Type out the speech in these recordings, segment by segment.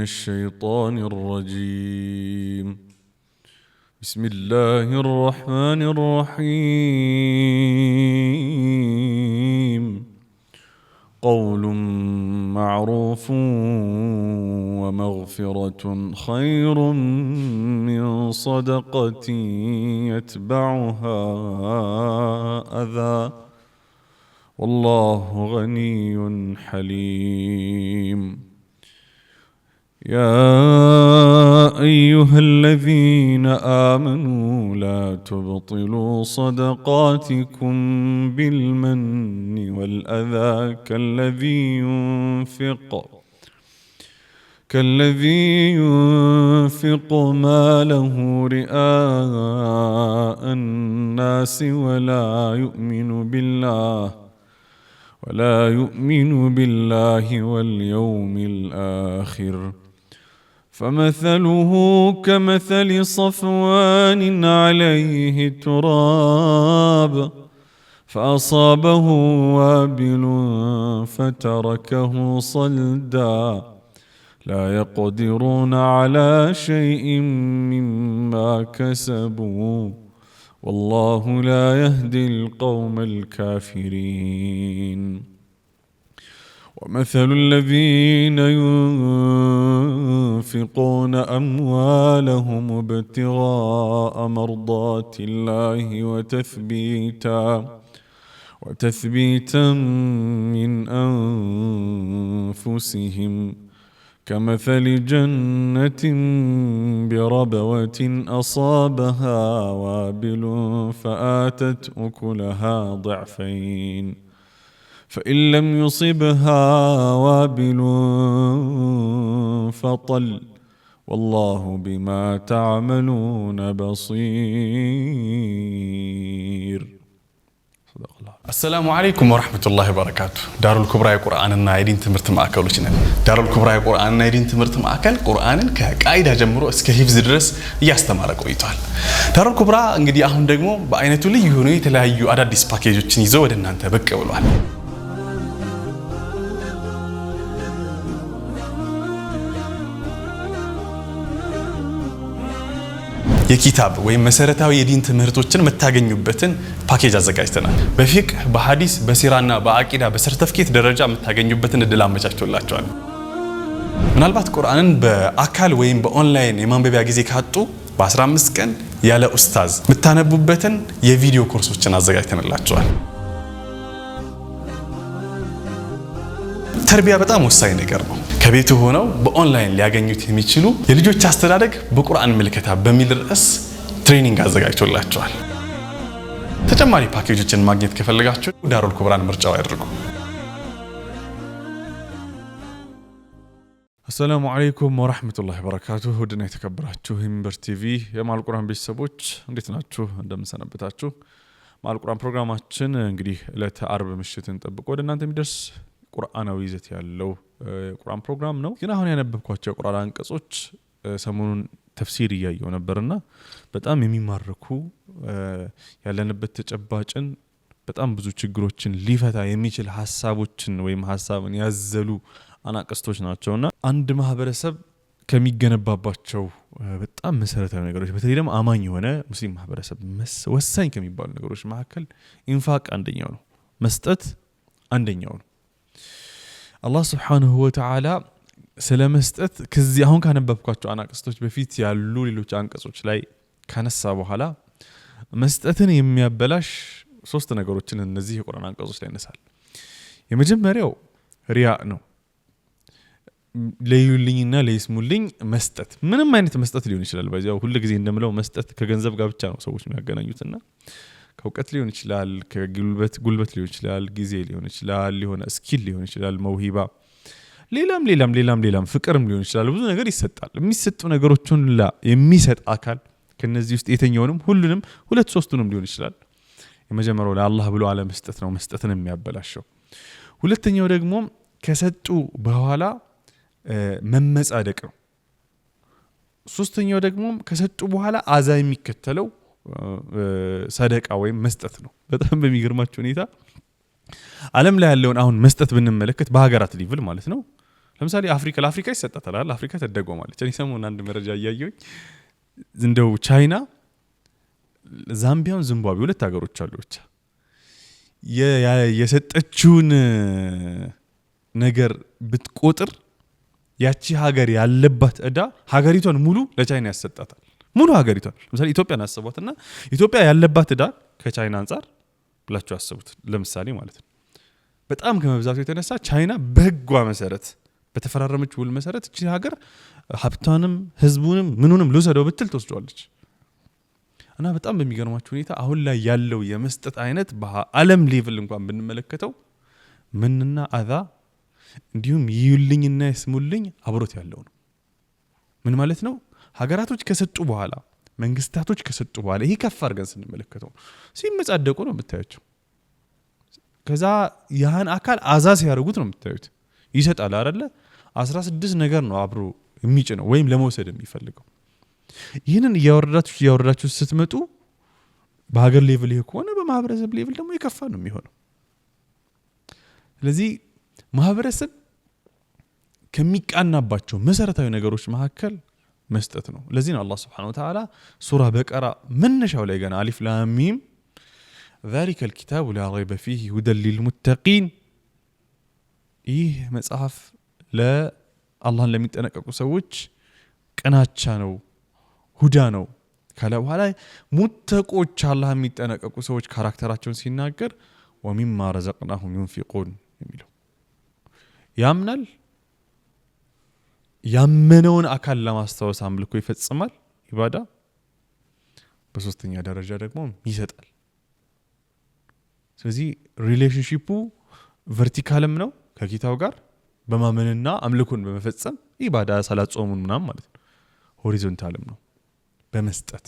الشيطان الرجيم. بسم الله الرحمن الرحيم. قول معروف ومغفرة خير من صدقة يتبعها أذى والله غني حليم. يا أيها الذين آمنوا لا تبطلوا صدقاتكم بالمن والأذى كالذي ينفق ماله رئاء الناس ولا يؤمن بالله واليوم الآخر فمثله كمثل صفوان عليه تراب فأصابه وابل فتركه صلدا لا يقدرون على شيء مما كسبوا والله لا يهدي القوم الكافرين. ومثل الذين ينفقون أموالهم ابتغاء مرضات الله وتثبيتا من أنفسهم كمثل جنة بربوة أصابها وابل فآتت أكلها ضعفين فإن لم يصبها وابل فطل والله بما تعملون بصير. السلام عليكم ورحمة الله وبركاته. دار الكبرى قرآن النايدين تمرت معكلوشنا. دار الكبرى قرآن النايدين تمرت معكل قرآن كقاعدة جمرو اسك حفظ درس يستمر ቆይቷል። دار الكبرى እንግዲህ አሁን ደግሞ በአይነቱ ልዩ ሆኖ የተለያዩ አዳዲስ ፓኬጆችን ይዘው ወደ እናንተ ብቅ ብሏል። የኪታብ ወይም መሰረታዊ የዲን ትምህርቶችን መታገኙበትን ፓኬጅ አዘጋጅተናል። በፊቅህ በሐዲስ በሲራና በአቂዳ በሰርቲፊኬት ደረጃ መታገኙበትን እድል አመቻችቶላችኋል። ምናልባት ቁርአንን በአካል ወይም በኦንላይን የማንበቢያ ጊዜ ካጡ በ15 ቀን ያለ ኡስታዝ መታነቡበትን የቪዲዮ ኮርሶችን አዘጋጅተንላችኋል። ተርቢያ በጣም ወሳኝ ነገር ነው። ከቤቱ ሆነው በኦንላይን ሊያገኙት የሚችሉ የልጆች አስተዳደግ በቁርአን ምልከታ በሚል ርዕስ ትሬኒንግ አዘጋጅቶላችኋል። ተጨማሪ ፓኬጆችን ማግኘት ከፈለጋችሁ ዳሩል ኩብራን ምርጫው ያድርጉ። السلام عليكم ورحمة الله وبركاته. ودنا የተከበራችሁ ሚንበር ቲቪ የማል ቁርአን ቤተሰቦች እንዴት ናችሁ? እንደምሰነበታችሁ። ማል ቁርአን ፕሮግራማችን እንግዲህ ዕለተ አርብ ምሽትን ጠብቆ ወደ እናንተ የሚደርስ ቁርአናዊ ይዘት ያለው ቁርአን ፕሮግራም ነው። ግን አሁን ያነበብኳቸው ቁርአን አንቀጾች ሰሞኑን ተፍሲር እያየው ነበርና በጣም የሚማርኩ ያለንበት ተጨባጭን በጣም ብዙ ችግሮችን ሊፈታ የሚችል ሐሳቦችን ወይም ሐሳብን ያዘሉ አናቀስቶች ናቸውና አንድ ማህበረሰብ ከሚገነባባቸው በጣም መሰረታዊ ነገሮች በተለይ ደግሞ አማኝ የሆነ ሙስሊም ማህበረሰብ ወሳኝ ከሚባሉ ነገሮች መካከል ኢንፋቅ አንደኛው ነው። መስጠት አንደኛው ነው። አላህ Subhanahu Wa Ta'ala ስለመስጠት ከዚህ አሁን ካነበብኳቸው አናቀስቶች በፊት ያሉ ሌሎች አንቀጾች ላይ ካነሳ በኋላ መስጠትን የሚያበላሽ ሶስት ነገሮችን እነዚህ የቁርአን አንቀጾች ላይ ያነሳል። የመጀመሪያው ሪያ ነው። ለዩልኝና ለይስሙልኝ መስጠት ምንም አይነት መስጠት ሊሆን ይችላል። በዚያው ሁሉ ጊዜ እንደምለው መስጠት ከገንዘብ ጋር ብቻ ነው ሰዎች የሚያገናኙትና ከውቀት ሊሆን ይችላል፣ ከጉልበት ሊሆን ይችላል፣ ጊዜ ሊሆን ይችላል፣ ሊሆን ስኪል ሊሆን ይችላል፣ መውሂባ ሌላም ፍቅርም ሊሆን ይችላል። ብዙ ነገር ይሰጣል። የሚሰጡ ነገሮችን የሚሰጥ አካል ከነዚህ ውስጥ የተኛውንም ሁሉንም ሁለት ሶስቱንም ሊሆን ይችላል። የመጀመሪያው ለአላህ ብሎ አለ መስጠት ነው፣ መስጠትን የሚያበላሸው። ሁለተኛው ደግሞ ከሰጡ በኋላ መመጻደቅ ነው። ሶስተኛው ደግሞ ከሰጡ በኋላ አዛ የሚከተለው ሰደቃ ወይም መስጠት ነው። በጣም በሚገርማችሁ ሁኔታ ዓለም ላይ ያለውን አሁን መስጠት ብንመለከት በሀገራት ሌቭል ማለት ነው ለምሳሌ ለአፍሪካ ይሰጣታል አይደል? አፍሪካ ተደጎማለች። እኔ ሰሞኑን አንድ መረጃ እያየሁኝ እንደው ቻይና ዛምቢያን ዚምባብዌ ሁለት ሀገሮች አሉ ብቻ የሰጠችውን ነገር ብትቆጥር ያቺ ሀገር ያለባት እዳ ሀገሪቷን ሙሉ ለቻይና ያሰጣታል። ሙሉ ሀገሪቷን ለምሳሌ ኢትዮጵያን አስቧትና ኢትዮጵያ ያለባት እዳ ከቻይና አንፃር ብላችሁ አስቡት ለምሳሌ ማለት ነው። በጣም ከመብዛቱ የተነሳ ቻይና በህጓ መሰረት በተፈራረመች ውል መሰረት እቺ ሀገር ሀብቷንም ህዝቡንም ምኑንም ልውሰደው ብትል ትወስደዋለች። እና በጣም በሚገርማችሁ ሁኔታ አሁን ላይ ያለው የመስጠት አይነት በዓለም ሌቭል እንኳን ብንመለከተው ምንና አዛ እንዲሁም ይዩልኝና ይስሙልኝ አብሮት ያለው ነው። ምን ማለት ነው? ሀገራቶች ከሰጡ በኋላ መንግስታቶች ከሰጡ በኋላ ይሄ ከፍ አድርገን ስንመለከተው ሲመጻደቁ ነው የምታዩቸው። ከዛ ያን አካል አዛ ሲያደርጉት ነው የምታዩት። ይሰጣል አይደለ? 16 ነገር ነው አብሮ የሚጭነው ወይም ለመውሰድ የሚፈልገው። ይህንን እያወረዳችሁ ስትመጡ በሀገር ሌቭል ይሄ ከሆነ በማህበረሰብ ሌቭል ደግሞ የከፋ ነው የሚሆነው። ስለዚህ ማህበረሰብ ከሚቃናባቸው መሰረታዊ ነገሮች መካከል መስጠት ነው። ለዚህ ነው አላህ Subhanahu Wa Ta'ala ሱራ በቀራ መነሻው ላይ ገና አሊፍ ላም ሚም ذلك الكتاب لا ريب فيه هدى للمتقين ይህ መጽሐፍ ለአላህን ለሚጠነቀቁ ሰዎች ቀናቻ ነው ሁዳ ነው ካለ በኋላ ሙተቆች አላህ የሚጠነቀቁ ሰዎች ካራክተራቸውን ሲናገር ወሚማ ረዘቅናሁም ينفقون የሚለው ያምናል ያመነውን አካል ለማስተዋወስ አምልኮ ይፈጽማል ኢባዳ። በሶስተኛ ደረጃ ደግሞ ይሰጣል። ስለዚህ ሪሌሽንሺፑ ቨርቲካልም ነው ከጌታው ጋር በማመንና አምልኮን በመፈጸም ኢባዳ ሰላት ጾሙን ምናምን ማለት ነው። ሆሪዞንታልም ነው በመስጠት።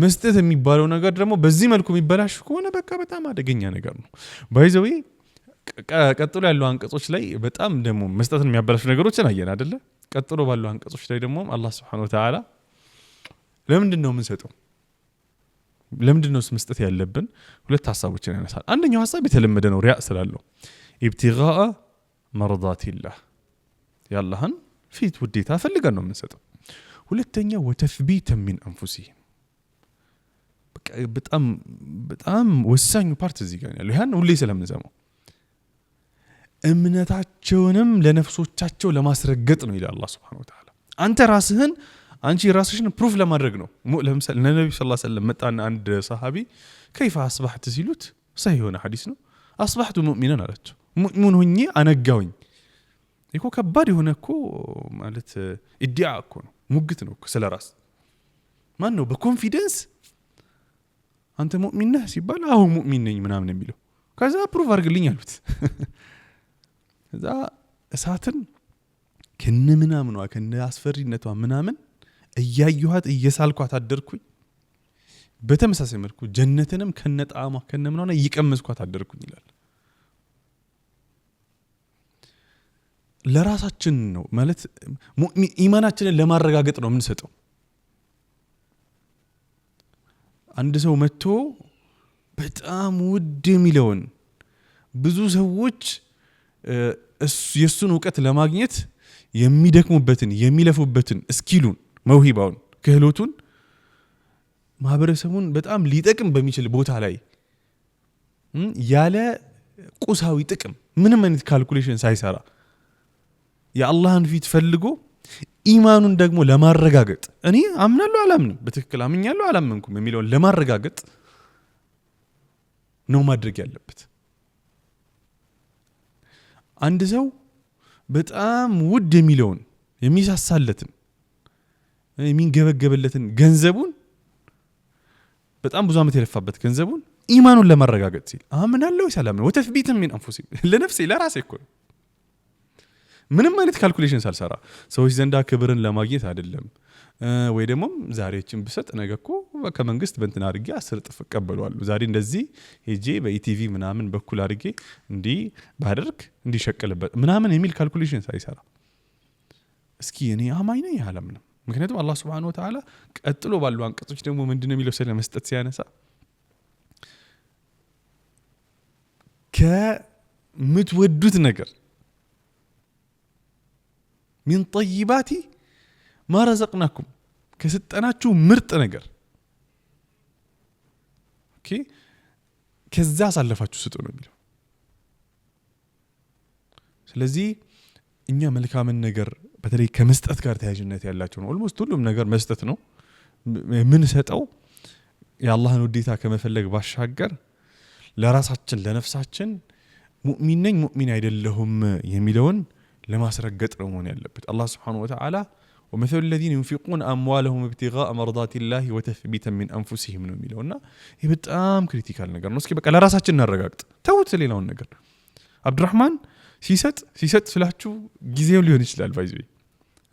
መስጠት የሚባለው ነገር ደግሞ በዚህ መልኩ የሚበላሽ ከሆነ በቃ በጣም አደገኛ ነገር ነው። ባይዘዌ ቀጥሎ ያለው አንቀጾች ላይ በጣም ደግሞ መስጠትን የሚያበላሹ ነገሮችን አየን አይደለ? ቀጥሎ ባለው አንቀጾች ላይ ደግሞ አላህ Subhanahu Wa Ta'ala ለምንድን ነው የምንሰጠው? ለምንድን ነው መስጠት ያለብን? ሁለት ሐሳቦችን ያነሳል። አንደኛው ሐሳብ የተለመደ ነው ሪያ ስላለው ኢብቲጋአ መርዳቲላህ ያላህን ፊት ውዴታ ፈልገን ነው የምንሰጠው። ሁለተኛ ወተፍቢተ ሚን አንፉሲሂም በጣም በጣም ወሳኙ ፓርት እዚህ ጋር ያለው ያን ሁሌ ስለምንሰማው እምነታቸውንም ለነፍሶቻቸው ለማስረገጥ ነው ይላል አላህ Subhanahu Wa Ta'ala። አንቺ ራስሽን ፕሩፍ ለማድረግ ነው። ለምሳሌ ነብዩ ሰለላሁ ዐለይሂ ወሰለም መጣና አንድ ሰሃቢ ከይፋ አስባህት ሲሉት ሰሂህ የሆነ ሐዲስ ነው። አስባህቱ ሙእሚናን አላቸው። ሙእሚን ሆኜ አነጋውኝ። ይሄ ከባድ የሆነ እኮ ማለት ኢዲያ እኮ ነው፣ ሙግት ነው ስለራስ። ማን ነው በኮንፊደንስ አንተ ሙእሚን ነህ ሲባል አዎ ሙእሚን ነኝ ምናምን የሚለው። ከዛ ፕሩፍ አድርግልኝ አሉት። ከዛ እሳትን ከነምናምኗ ከነ አስፈሪነቷ ምናምን እያዩሃት እየሳልኳት አደርኩኝ። በተመሳሳይ መልኩ ጀነትንም ከነጣዕሟ ከነምናውና እየቀመስኳት አደርኩኝ ይላል። ለራሳችን ነው ማለት ኢማናችንን ለማረጋገጥ ነው የምንሰጠው። አንድ ሰው መጥቶ በጣም ውድ የሚለውን ብዙ ሰዎች የሱን ዕውቀት ለማግኘት የሚደክሙበትን የሚለፉበትን ስኪሉን መውሂባውን ክህሎቱን ማህበረሰቡን በጣም ሊጠቅም በሚችል ቦታ ላይ ያለ ቁሳዊ ጥቅም ምንም አይነት ካልኩሌሽን ሳይሰራ የአላህን ፊት ፈልጎ ኢማኑን ደግሞ ለማረጋገጥ እኔ አምናለሁ አላምንም በትክክል አምኛለሁ አላመንኩም የሚለውን ለማረጋገጥ ነው ማድረግ ያለበት። አንድ ሰው በጣም ውድ የሚለውን የሚሳሳለትን የሚንገበገበለትን ገንዘቡን በጣም ብዙ ዓመት የለፋበት ገንዘቡን ኢማኑን ለማረጋገጥ ሲል አምናለሁ ሰላም ነው ወተፍቢተ ሚን አንፉሲሂም ለነፍሴ ለራሴ እኮ ምንም አይነት ካልኩሌሽን ሳልሰራ ሰዎች ዘንዳ ክብርን ለማግኘት አይደለም ወይ ደግሞ ዛሬችን ብሰጥ ነገ እኮ ከመንግስት በእንትን አድርጌ 10 እጥፍ እቀበለዋለሁ ዛሬ እንደዚህ ሄጄ በኢቲቪ ምናምን በኩል አድርጌ እንዲህ ባደርግ እንዲሸቀልበት ምናምን የሚል ካልኩሌሽን ሳይሰራ እስኪ እኔ አማኝ ነኝ አላምንም። ምክንያቱም አላህ Subhanahu Wa Ta'ala ቀጥሎ ባሉ አንቀጾች ደግሞ ምንድነው የሚለው ስለ መስጠት ሲያነሳ ከምትወዱት ነገር ሚን ጠይባቲ ማ ረዘቅናኩም ከሰጠናችሁ ምርጥ ነገር ኦኬ ከዛ አሳልፋችሁ ስጡ ነው የሚለው። ስለዚህ እኛ መልካምን ነገር በተለይ ከመስጠት ጋር ተያያዥነት ያላቸው ነው። ኦልሞስት ሁሉም ነገር መስጠት ነው። ምን ሰጠው የአላህን ውዴታ ከመፈለግ ባሻገር ለራሳችን ለነፍሳችን ሙእሚን ነኝ ሙእሚን አይደለሁም የሚለውን ለማስረገጥ ነው መሆን ያለበት። አላህ Subhanahu Wa Ta'ala ومثل الذين ينفقون أموالهم ابتغاء مرضات الله وتثبيتا من أنفسهم ነው የሚለውና ይሄ በጣም ክሪቲካል ነገር ነው። እስኪ በቃ ለራሳችን እናረጋግጥ። ተውት ሌላውን ነገር። አብዱራህማን ሲሰጥ ስላችሁ ጊዜው ሊሆን ይችላል ባይዘ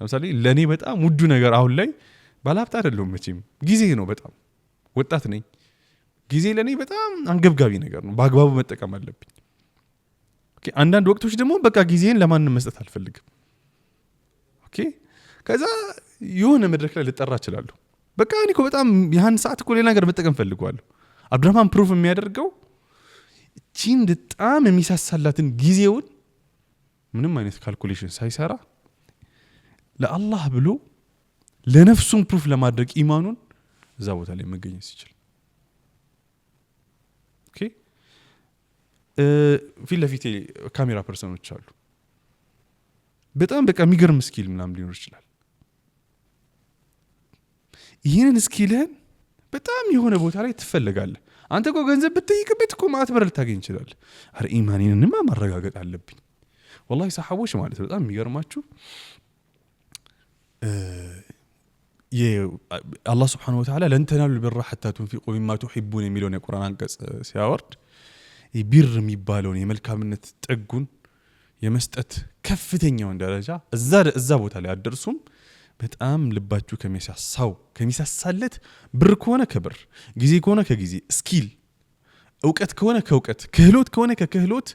ለምሳሌ ለኔ በጣም ውዱ ነገር አሁን ላይ ባለሀብት አይደለሁም መቼም ጊዜ ነው። በጣም ወጣት ነኝ። ጊዜ ለኔ በጣም አንገብጋቢ ነገር ነው። በአግባቡ መጠቀም አለብኝ። ኦኬ አንዳንድ ወቅቶች ደግሞ በቃ ጊዜን ለማንም መስጠት አልፈልግም። ኦኬ ከዛ የሆነ መድረክ ላይ ልጠራ እችላለሁ። በቃ እኔ እኮ በጣም ያን ሰዓት እኮ ሌላ ነገር መጠቀም ፈልጋለሁ። አብዱራህማን ፕሩፍ የሚያደርገው እቺን በጣም የሚሳሳላትን ጊዜውን ምንም አይነት ካልኩሌሽን ሳይሰራ ለአላህ ብሎ ለነፍሱን ፕሩፍ ለማድረግ ኢማኑን እዛ ቦታ ላይ መገኘት ሲችል ኦኬ ፊት ለፊት ካሜራ ፐርሰኖች አሉ። በጣም በቃ የሚገርም ስኪል ምናምን ሊኖር ይችላል። ይህንን ስኪልህን በጣም የሆነ ቦታ ላይ ትፈልጋለህ። አንተ እኮ ገንዘብ ብትጠይቅበት እኮ ማዕትበር ልታገኝ ይችላል። አረ ኢማኔንንማ ማረጋገጥ አለብኝ። ወላሂ ሰሐቦች ማለት በጣም የሚገርማችሁ አላህ Subhanahu Wa Ta'ala ለን ተናሉ البر حتى تنفقوا مما تحبون የሚለውን የቁርአን አንቀጽ ሲያወርድ ቢር የሚባለውን የመልካምነት ጥጉን የመስጠት ከፍተኛውን ደረጃ እዛ ቦታ ላይ አደርሱም። በጣም ልባችሁ ከሚሳሳለት ብር ከሆነ ከብር፣ ጊዜ ከሆነ ከጊዜ፣ ስኪል እውቀት ከሆነ ከእውቀት፣ ክህሎት ከሆነ ከክህሎት፣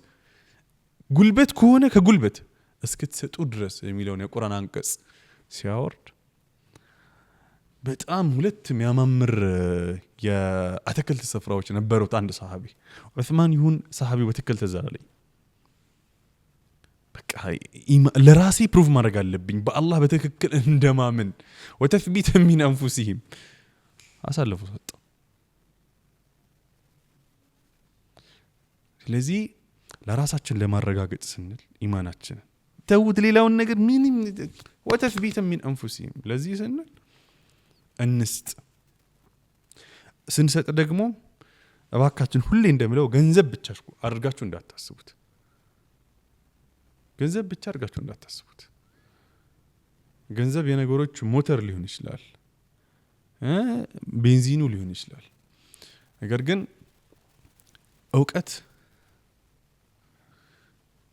ጉልበት ከሆነ ከጉልበት እስክትሰጡ ድረስ የሚለውን የቁርአን አንቀጽ ሲያወርድ በጣም ሁለት የሚያማምር የአትክልት ስፍራዎች ነበሩት። አንድ ሰሃቢ ዑስማን ይሁን ሰሃቢው በትክክል ተዛለኝ። በቃ ለራሴ ፕሩፍ ማድረግ አለብኝ በአላህ በትክክል እንደማምን ወተثبيت من انفسهم አሳልፎ ሰጠ። ስለዚህ ለራሳችን ለማረጋገጥ ስንል ኢማናችንን ተውት ሌላውን ነገር ምንም ወተثبيت من انفسهم ለዚህ ስንል እንስጥ። ስንሰጥ ደግሞ እባካችን ሁሌ እንደምለው ገንዘብ ብቻ አድርጋችሁ እንዳታስቡት። ገንዘብ ብቻ አድርጋችሁ እንዳታስቡት። ገንዘብ የነገሮች ሞተር ሊሆን ይችላል፣ ቤንዚኑ ሊሆን ይችላል። ነገር ግን እውቀት፣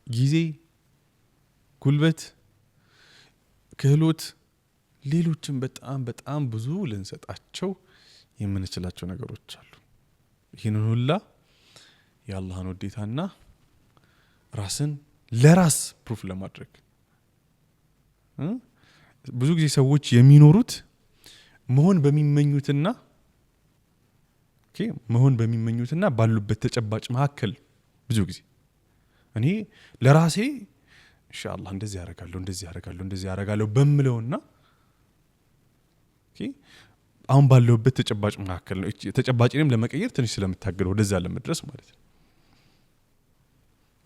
ጊዜ፣ ጉልበት፣ ክህሎት፣ ሌሎችም በጣም ብዙ ልንሰጣቸው የምንችላቸው ነገሮች አሉ። ይህንን ሁላ የአላህን ውዴታና ራስን ለራስ ፕሩፍ ለማድረግ ብዙ ጊዜ ሰዎች የሚኖሩት መሆን በሚመኙትና ባሉበት ተጨባጭ መካከል ብዙ ጊዜ እኔ ለራሴ ኢንሻአላህ እንደዚህ ያደርጋለሁ በምለውና አሁን ባለውበት ተጨባጭ መካከል ነው። ተጨባጭንም ለመቀየር ትንሽ ስለምታገል ወደዛ ለመድረስ ማለት ነው።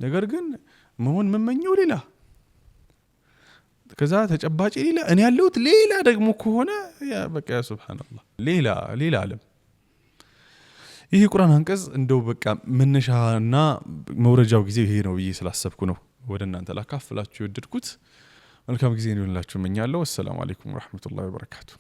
ነገር ግን መሆን መመኘው ሌላ፣ ከዛ ተጨባጭ ሌላ፣ እኔ ያለሁት ሌላ ደግሞ ከሆነ ያ በቃ ሱብሃንአላህ ሌላ ዓለም። ይሄ ቁርአን አንቀጽ እንደው በቃ መነሻና መውረጃው ጊዜ ይሄ ነው ብዬ ስላሰብኩ ነው ወደ እናንተ ላካፍላችሁ የወደድኩት። መልካም ጊዜ ይሁንላችሁ እመኛለሁ። ወሰላሙ አለይኩም ወራህመቱላሂ ወበረካቱ።